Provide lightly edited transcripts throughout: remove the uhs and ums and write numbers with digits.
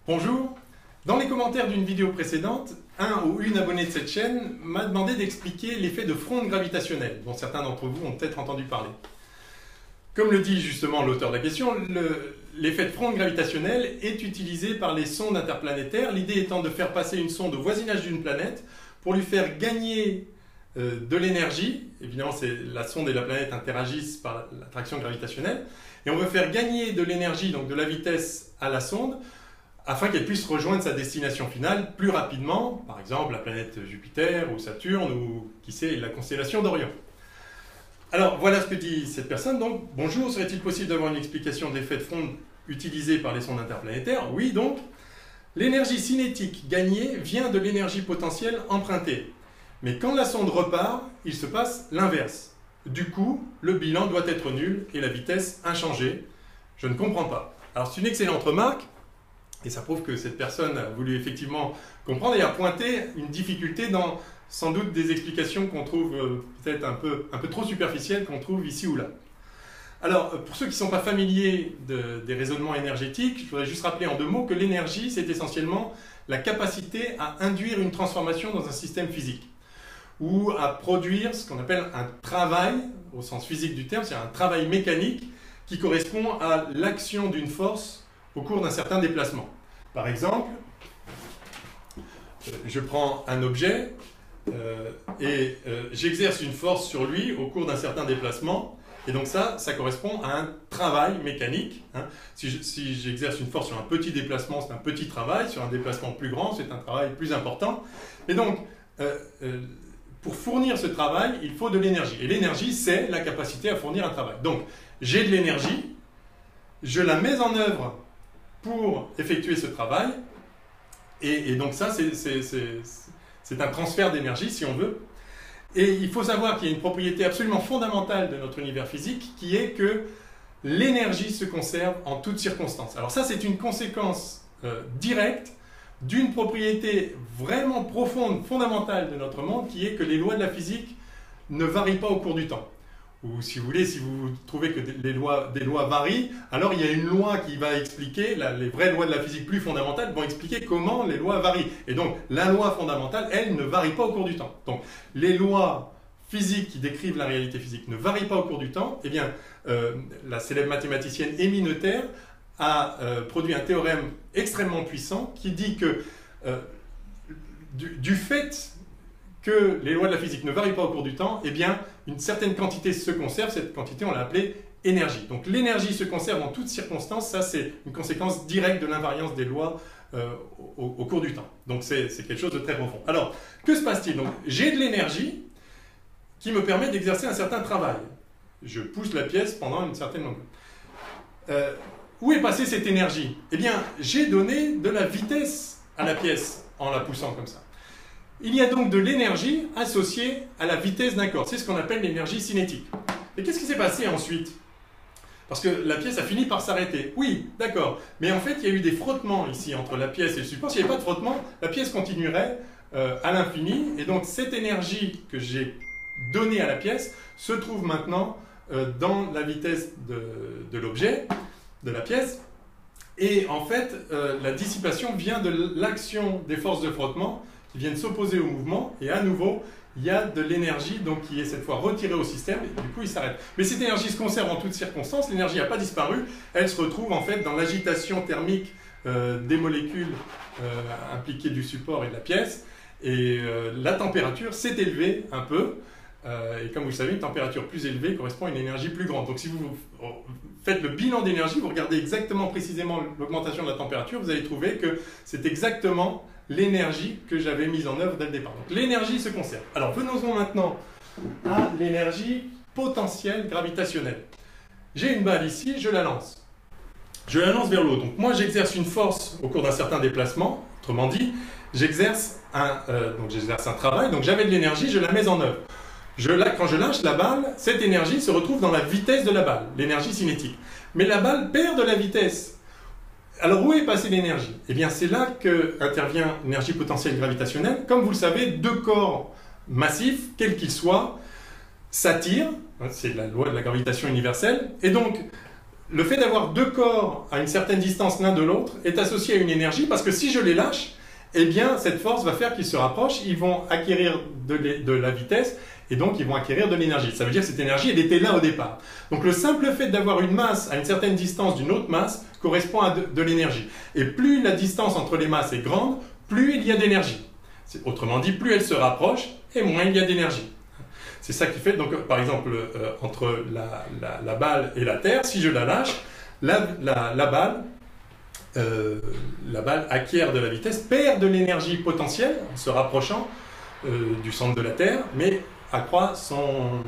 Bonjour. Dans les commentaires d'une vidéo précédente, un ou une abonnée de cette chaîne m'a demandé d'expliquer l'effet de fronde gravitationnelle, dont certains d'entre vous ont peut-être entendu parler. Comme le dit justement l'auteur de la question, l'effet de fronde gravitationnelle est utilisé par les sondes interplanétaires, l'idée étant de faire passer une sonde au voisinage d'une planète pour lui faire gagner de l'énergie. Évidemment, la sonde et la planète interagissent par l'attraction gravitationnelle, et on veut faire gagner de l'énergie, donc de la vitesse à la sonde, afin qu'elle puisse rejoindre sa destination finale plus rapidement, par exemple la planète Jupiter ou Saturne ou, qui sait, la constellation d'Orion. Alors voilà ce que dit cette personne. Donc, bonjour, serait-il possible d'avoir une explication de l'effet de fronde utilisé par les sondes interplanétaires? Oui, donc, l'énergie cinétique gagnée vient de l'énergie potentielle empruntée. Mais quand la sonde repart, il se passe l'inverse. Du coup, le bilan doit être nul et la vitesse inchangée. Je ne comprends pas. Alors c'est une excellente remarque. Et ça prouve que cette personne a voulu effectivement comprendre et a pointé une difficulté dans sans doute des explications qu'on trouve peut-être un peu trop superficielles qu'on trouve ici ou là. Alors, pour ceux qui ne sont pas familiers des raisonnements énergétiques, je voudrais juste rappeler en deux mots que l'énergie, c'est essentiellement la capacité à induire une transformation dans un système physique ou à produire ce qu'on appelle un travail, au sens physique du terme, c'est-à-dire un travail mécanique qui correspond à l'action d'une force au cours d'un certain déplacement. Par exemple, je prends un objet et j'exerce une force sur lui au cours d'un certain déplacement, et donc ça correspond à un travail mécanique. Si j'exerce une force sur un petit déplacement, c'est un petit travail, sur un déplacement plus grand, c'est un travail plus important. Et donc, pour fournir ce travail, il faut de l'énergie. Et l'énergie, c'est la capacité à fournir un travail. Donc, j'ai de l'énergie, je la mets en œuvre pour effectuer ce travail, et donc ça, c'est un transfert d'énergie, si on veut. Et il faut savoir qu'il y a une propriété absolument fondamentale de notre univers physique, qui est que l'énergie se conserve en toutes circonstances. Alors ça, c'est une conséquence directe d'une propriété vraiment profonde, fondamentale de notre monde, qui est que les lois de la physique ne varient pas au cours du temps. Ou si vous voulez, si vous trouvez que des lois varient, alors il y a une loi qui va expliquer, les vraies lois de la physique plus fondamentales vont expliquer comment les lois varient. Et donc, la loi fondamentale, elle, ne varie pas au cours du temps. Donc, les lois physiques qui décrivent la réalité physique ne varient pas au cours du temps. Eh bien, la célèbre mathématicienne Émile Noether a produit un théorème extrêmement puissant qui dit que du fait que les lois de la physique ne varient pas au cours du temps, eh bien, une certaine quantité se conserve, cette quantité, on l'a appelée énergie. Donc l'énergie se conserve en toutes circonstances, ça c'est une conséquence directe de l'invariance des lois au cours du temps. Donc c'est quelque chose de très profond. Alors, que se passe-t-il? Donc j'ai de l'énergie qui me permet d'exercer un certain travail. Je pousse la pièce pendant une certaine longueur. Où est passée cette énergie? Eh bien, j'ai donné de la vitesse à la pièce en la poussant comme ça. Il y a donc de l'énergie associée à la vitesse d'un corps. C'est ce qu'on appelle l'énergie cinétique. Et qu'est-ce qui s'est passé ensuite? Parce que la pièce a fini par s'arrêter. Oui, d'accord. Mais en fait, il y a eu des frottements ici entre la pièce et le support. S'il n'y avait pas de frottement, la pièce continuerait à l'infini. Et donc, cette énergie que j'ai donnée à la pièce se trouve maintenant dans la vitesse de l'objet, de la pièce. Et en fait, la dissipation vient de l'action des forces de frottement qui viennent s'opposer au mouvement, et à nouveau, il y a de l'énergie donc qui est cette fois retirée au système, et du coup il s'arrête. Mais cette énergie se conserve en toutes circonstances, l'énergie n'a pas disparu, elle se retrouve en fait dans l'agitation thermique des molécules impliquées du support et de la pièce, et la température s'est élevée un peu, et comme vous le savez, une température plus élevée correspond à une énergie plus grande. Donc si vous faites le bilan d'énergie, vous regardez exactement précisément l'augmentation de la température, vous allez trouver que c'est exactement l'énergie que j'avais mise en œuvre dès le départ. Donc l'énergie se conserve. Alors venons-en maintenant à l'énergie potentielle gravitationnelle. J'ai une balle ici, je la lance. Je la lance vers l'eau. Donc moi j'exerce une force au cours d'un certain déplacement, autrement dit, j'exerce un travail, donc j'avais de l'énergie, je la mets en œuvre. Quand je lâche la balle, cette énergie se retrouve dans la vitesse de la balle, l'énergie cinétique. Mais la balle perd de la vitesse. Alors où est passée l'énergie? Eh bien c'est là qu'intervient l'énergie potentielle gravitationnelle. Comme vous le savez, deux corps massifs, quels qu'ils soient, s'attirent, c'est la loi de la gravitation universelle, et donc le fait d'avoir deux corps à une certaine distance l'un de l'autre est associé à une énergie, parce que si je les lâche, eh bien cette force va faire qu'ils se rapprochent, ils vont acquérir de la vitesse, et donc ils vont acquérir de l'énergie. Ça veut dire que cette énergie, elle était là au départ. Donc le simple fait d'avoir une masse à une certaine distance d'une autre masse correspond à de l'énergie. Et plus la distance entre les masses est grande, plus il y a d'énergie. Autrement dit, plus elle se rapproche, et moins il y a d'énergie. C'est ça qui fait, donc par exemple, entre la balle et la Terre, si je la lâche, la balle acquiert de la vitesse, perd de l'énergie potentielle en se rapprochant du centre de la Terre, mais accroît son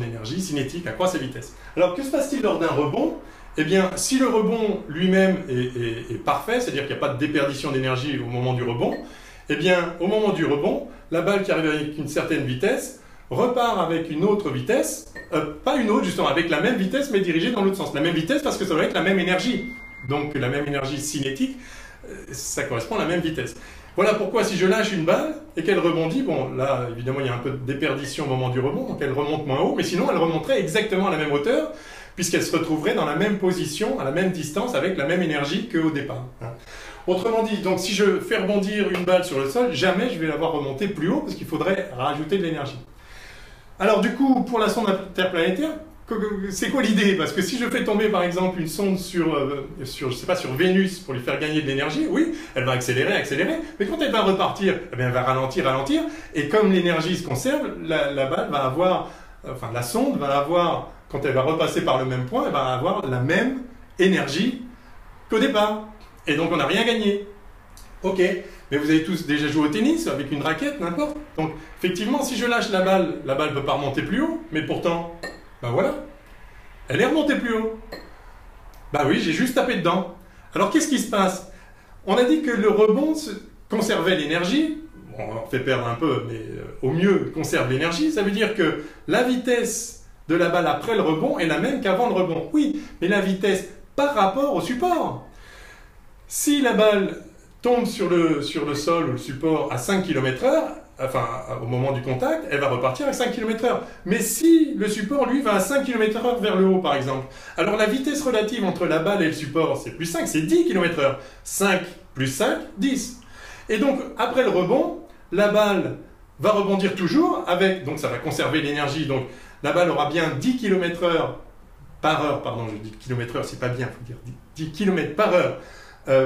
énergie cinétique, accroît sa vitesse. Alors que se passe-t-il lors d'un rebond? Eh bien, si le rebond lui-même est parfait, c'est-à-dire qu'il n'y a pas de déperdition d'énergie au moment du rebond, eh bien, au moment du rebond, la balle qui arrive avec une certaine vitesse repart avec une autre vitesse, pas une autre justement, avec la même vitesse mais dirigée dans l'autre sens. La même vitesse parce que ça doit être la même énergie. Donc la même énergie cinétique, ça correspond à la même vitesse. Voilà pourquoi si je lâche une balle et qu'elle rebondit, bon là évidemment il y a un peu de déperdition au moment du rebond, donc elle remonte moins haut, mais sinon elle remonterait exactement à la même hauteur, puisqu'elle se retrouverait dans la même position, à la même distance, avec la même énergie qu'au départ. Autrement dit, donc si je fais rebondir une balle sur le sol, jamais je vais la voir remonter plus haut, parce qu'il faudrait rajouter de l'énergie. Alors du coup, pour la sonde interplanétaire, c'est quoi l'idée? Parce que si je fais tomber par exemple une sonde sur Vénus pour lui faire gagner de l'énergie, oui, elle va accélérer, mais quand elle va repartir, eh bien, elle va ralentir, et comme l'énergie se conserve, la balle va avoir, enfin la sonde va avoir, quand elle va repasser par le même point, elle va avoir la même énergie qu'au départ. Et donc on n'a rien gagné. Ok, mais vous avez tous déjà joué au tennis avec une raquette, n'importe. Donc effectivement, si je lâche la balle ne peut pas remonter plus haut, mais pourtant, ben voilà, elle est remontée plus haut. Ben oui, j'ai juste tapé dedans. Alors qu'est-ce qui se passe? On a dit que le rebond conservait l'énergie, bon, on en fait perdre un peu, mais au mieux conserve l'énergie, ça veut dire que la vitesse de la balle après le rebond est la même qu'avant le rebond. Oui, mais la vitesse par rapport au support. Si la balle tombe sur le sol ou le support à 5 km/h, enfin au moment du contact, elle va repartir à 5 km/h. Mais si le support, lui, va à 5 km/h vers le haut, par exemple, alors la vitesse relative entre la balle et le support, c'est plus 5, c'est 10 km/h. 5 plus 5, 10. Et donc, après le rebond, la balle va rebondir toujours avec, donc ça va conserver l'énergie, donc la balle aura bien 10 km/h par heure, pardon, je dis km/h, c'est pas bien, il faut dire 10 km par heure,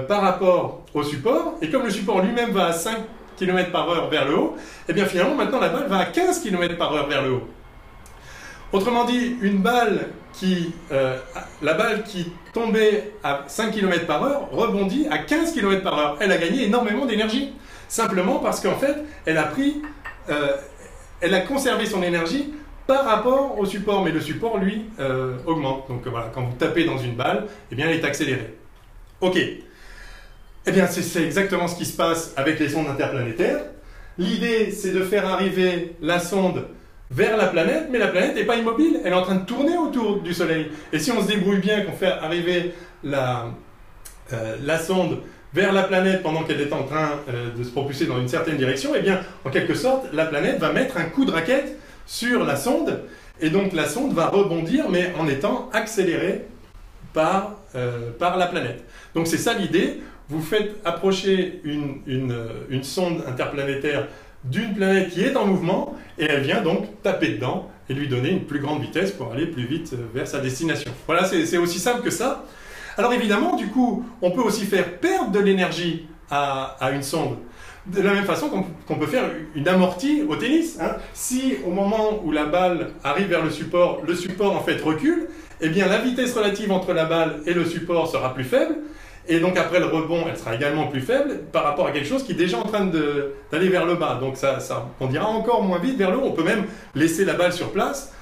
par rapport au support, et comme le support lui-même va à 5 km/h vers le haut, et bien finalement maintenant la balle va à 15 km/h vers le haut. Autrement dit, la balle qui tombait à 5 km/h rebondit à 15 km/h. Elle a gagné énormément d'énergie, simplement parce qu'en fait, elle a conservé son énergie par rapport au support, mais le support, lui, augmente. Donc voilà, quand vous tapez dans une balle, eh bien, elle est accélérée. Ok. Eh bien, c'est exactement ce qui se passe avec les sondes interplanétaires. L'idée, c'est de faire arriver la sonde vers la planète, mais la planète n'est pas immobile, elle est en train de tourner autour du Soleil. Et si on se débrouille bien, qu'on fait arriver la sonde vers la planète pendant qu'elle est en train de se propulser dans une certaine direction, eh bien, en quelque sorte, la planète va mettre un coup de raquette sur la sonde, et donc la sonde va rebondir, mais en étant accélérée par la planète. Donc c'est ça l'idée, vous faites approcher une sonde interplanétaire d'une planète qui est en mouvement, et elle vient donc taper dedans et lui donner une plus grande vitesse pour aller plus vite vers sa destination. Voilà, c'est aussi simple que ça. Alors évidemment, du coup, on peut aussi faire perdre de l'énergie à une sonde. De la même façon qu'on peut faire une amortie au tennis. Hein. Si au moment où la balle arrive vers le support en fait recule, eh bien la vitesse relative entre la balle et le support sera plus faible, et donc après le rebond, elle sera également plus faible par rapport à quelque chose qui est déjà en train d'aller vers le bas. Donc ça on dira encore moins vite vers le haut. On peut même laisser la balle sur place,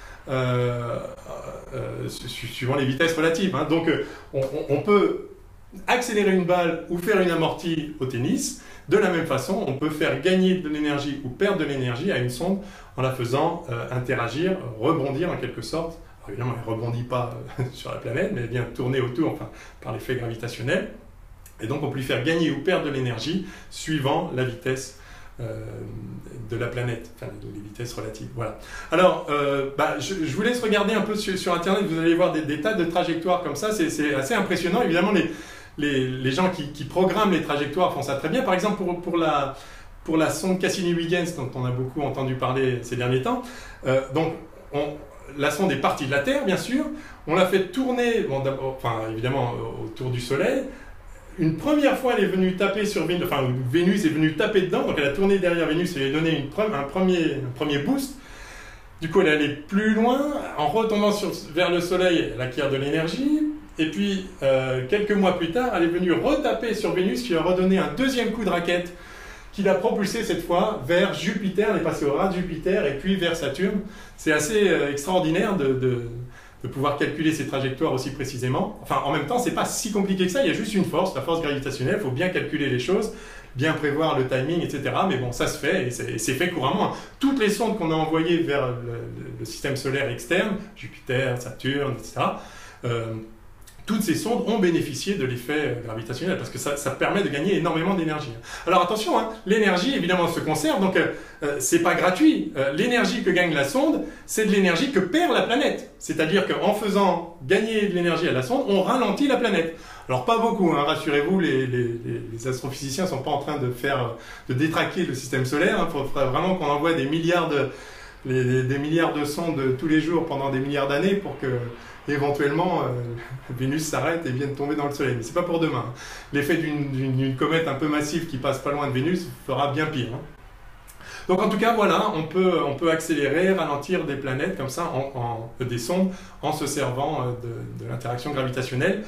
suivant les vitesses relatives. Hein. Donc on peut accélérer une balle ou faire une amortie au tennis. De la même façon, on peut faire gagner de l'énergie ou perdre de l'énergie à une sonde en la faisant interagir, rebondir en quelque sorte. Alors évidemment, elle ne rebondit pas sur la planète, mais elle vient tourner autour, enfin, par l'effet gravitationnel. Et donc, on peut lui faire gagner ou perdre de l'énergie suivant la vitesse de la planète, enfin les vitesses relatives. Voilà. Alors, je vous laisse regarder un peu sur Internet, vous allez voir des tas de trajectoires comme ça, c'est assez impressionnant. Évidemment, les gens qui programment les trajectoires font ça très bien. Par exemple, pour la sonde Cassini-Huygens, dont on a beaucoup entendu parler ces derniers temps, la sonde est partie de la Terre, bien sûr, on l'a fait tourner, évidemment, autour du Soleil. Une première fois, elle est venue taper sur Vénus, Vénus est venue taper dedans, donc elle a tourné derrière Vénus et lui a donné un premier boost. Du coup, elle est allée plus loin, en retombant vers le Soleil, elle acquiert de l'énergie, et puis, quelques mois plus tard, elle est venue retaper sur Vénus, qui lui a redonné un deuxième coup de raquette, qui l'a propulsée cette fois vers Jupiter, elle est passée au ras de Jupiter, et puis vers Saturne. C'est assez extraordinaire de pouvoir calculer ces trajectoires aussi précisément. Enfin, en même temps, c'est pas si compliqué que ça, il y a juste une force, la force gravitationnelle, il faut bien calculer les choses, bien prévoir le timing, etc. Mais bon, ça se fait, et c'est fait couramment. Toutes les sondes qu'on a envoyées vers le système solaire externe, Jupiter, Saturne, etc., toutes ces sondes ont bénéficié de l'effet gravitationnel, parce que ça permet de gagner énormément d'énergie. Alors attention, hein, l'énergie, évidemment, se conserve, donc c'est pas gratuit. L'énergie que gagne la sonde, c'est de l'énergie que perd la planète. C'est-à-dire qu'en faisant gagner de l'énergie à la sonde, on ralentit la planète. Alors pas beaucoup, hein, rassurez-vous, les astrophysiciens ne sont pas en train de détraquer le système solaire. Il faudrait vraiment qu'on envoie des milliards de sondes tous les jours pendant des milliards d'années pour que éventuellement Vénus s'arrête et vienne tomber dans le Soleil. Mais c'est pas pour demain. L'effet d'une comète un peu massive qui passe pas loin de Vénus fera bien pire. Hein. Donc en tout cas, voilà, on peut accélérer, ralentir des planètes comme ça, des sondes, en se servant de l'interaction gravitationnelle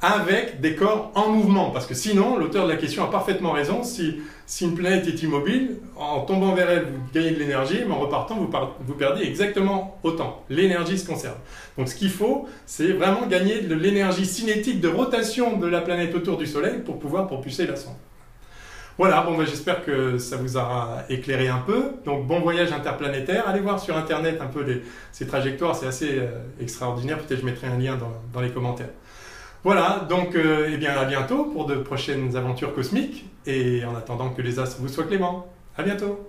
avec des corps en mouvement. Parce que sinon, l'auteur de la question a parfaitement raison, si une planète est immobile, en tombant vers elle, vous gagnez de l'énergie, mais en repartant, vous perdez exactement autant. L'énergie se conserve. Donc ce qu'il faut, c'est vraiment gagner de l'énergie cinétique de rotation de la planète autour du Soleil pour pouvoir propulser la sonde. Voilà, j'espère que ça vous aura éclairé un peu. Donc bon voyage interplanétaire. Allez voir sur Internet un peu ces trajectoires, c'est assez extraordinaire. Peut-être je mettrai un lien dans les commentaires. Voilà, donc à bientôt pour de prochaines aventures cosmiques, et en attendant que les astres vous soient cléments. À bientôt.